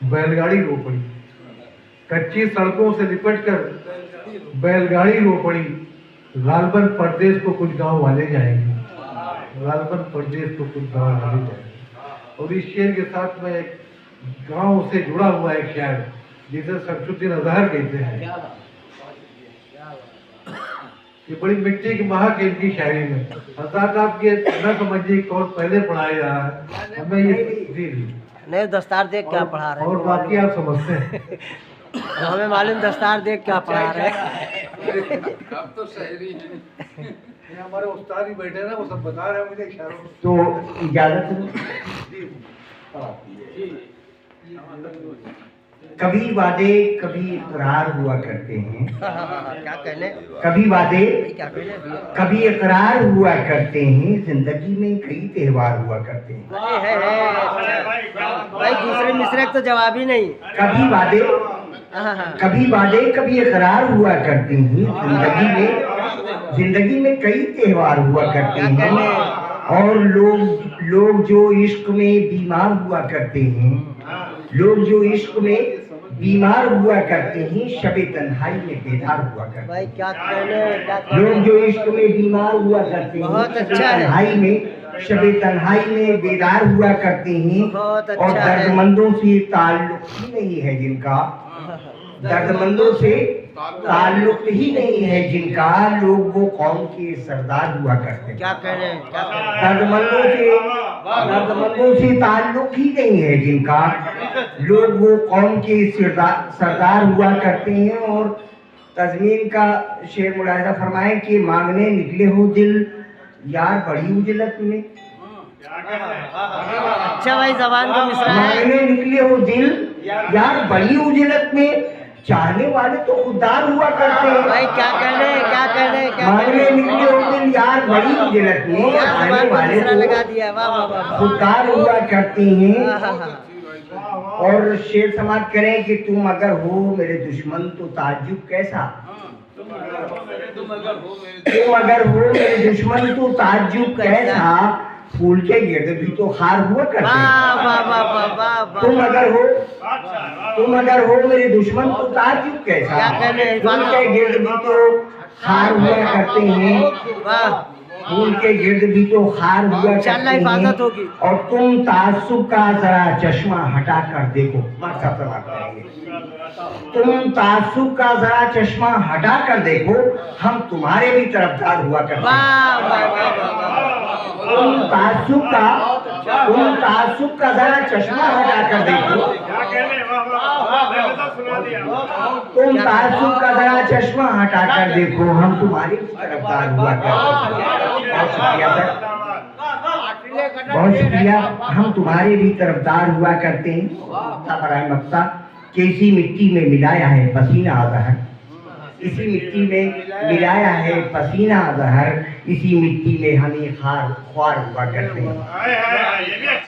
बैलगाड़ी रो पड़ी। कच्ची सड़कों से लिपटकर बैलगाड़ी रो पड़ी। गालबन प्रदेश को कुछ गांव वाले जाएंगे, गालबन प्रदेश को कुछ गांव वाले जाएंगे। और इस शेर के साथ में एक गांव से जुड़ा हुआ एक शायर जिसे शमसुद्दीन अजहर कहते हैं। ये बड़ी मिट्टी की महक है इनकी शायरी में। हजरत आपके न समझिए कौन पहले पढ़ाया जा रहा है, हमें ये नहीं दस्तार देख क्या पढ़ा रहे हैं, और बाकी आप समझते हैं। हमें मालूम दस्तार देख क्या पढ़ा रहे हैं। अब तो शायरी है। हमारे उस्ताद ही बैठे ना, वो सब बता रहे हैं मुझे इशारों में। तो इजाजत कभी वादे कभी इकरार हुआ करते हैं। क्या कहने, कभी वादे क्या कहने, कभी इकरार हुआ करते हैं। जिंदगी में कई त्योहार हुआ करते हैं। भाई दूसरे मिसरे तो जवाब ही नहीं। कभी वादे कभी इकरार हुआ करते हैं। जिंदगी में कई त्योहार हुआ करते हैं। और लोग जो इश्क में बीमार हुआ करते हैं, लोग जो इश्क में बीमार हुआ करते हैं, शबे तन्हाई में बेदार हुआ करते हैं। भाई क्या कहने, लोग जो इश्क में बीमार हुआ करते हैं, बहुत अच्छा है। शबे तन्हाई में बेदार हुआ करते हैं। बहुत अच्छा और है। दर्दमंदों से ताल्लुक ही नहीं है जिनका, दर्दमंदों से ताल्लुक ही नहीं है जिनका, लोग वो कौम के सरदार हुआ करते हैं। क्या कहने, क्या कहने, दर्दमंदों से ताल्लुक ही नहीं है जिनका, लोग वो कौम के सरदार हुआ करते हैं। और तज़मीन का शेर मुलाहिज़ा फरमाएं कि मांगने निकले हो दिल यार बड़ी उजलत में। अच्छा भाई जबान का मिसरा है। मांगने निकले हो दिल यार बड़ी उजलत में, चाहने वाले तो खुददार हुआ करते हैं। भाई क्या कहने, क्या कहने, क्या मांगने निकले हो दिल यार बड़ी उजलत में, चाहने वाले मिसरा लगा तो दिया। वाह वाह वाह। खुददार हुआ करते हैं। हाँ। और शेर समाप्त करें कि तुम अगर हो मेरे दुश्मन तो ताज्जुब कैसा, तुम अगर हो मेरे दुश्मन तो ताज्जुब कैसा, फूल के गिर्द भी तो हार हुआ करते हैं। तुम अगर हो मेरे दुश्मन तो ताज्जुब कैसा, क्या कहने, फूल के गिर्द भी तो हार हुआ करते हैं। वाह, फूल के गिर्द भी तो हार हुआ करते हिफाजत होगी। हैं। और तुम तासुब का जरा चश्मा हटा कर देखो, तुम तासुब का जरा चश्मा हटा कर देखो, हम तुम्हारे भी तरफदार हुआ करते हैं। तुम तासुब का जरा चश्मा हटा कर देखो, तुम तासुब का जरा चश्मा हटा कर देखो, हम तुम्हारे भी तरफदार हुआ करते हैं। बहुत शुक्रिया सर, बहुत शुक्रिया। हम तुम्हारे भी तरफदार हुआ करते हैं। मक्ता कि इसी मिट्टी में मिलाया है पसीना अज़हर, इसी मिट्टी में मिलाया है पसीना अज़हर, इसी मिट्टी में हमें ख्वार हुआ करते हैं।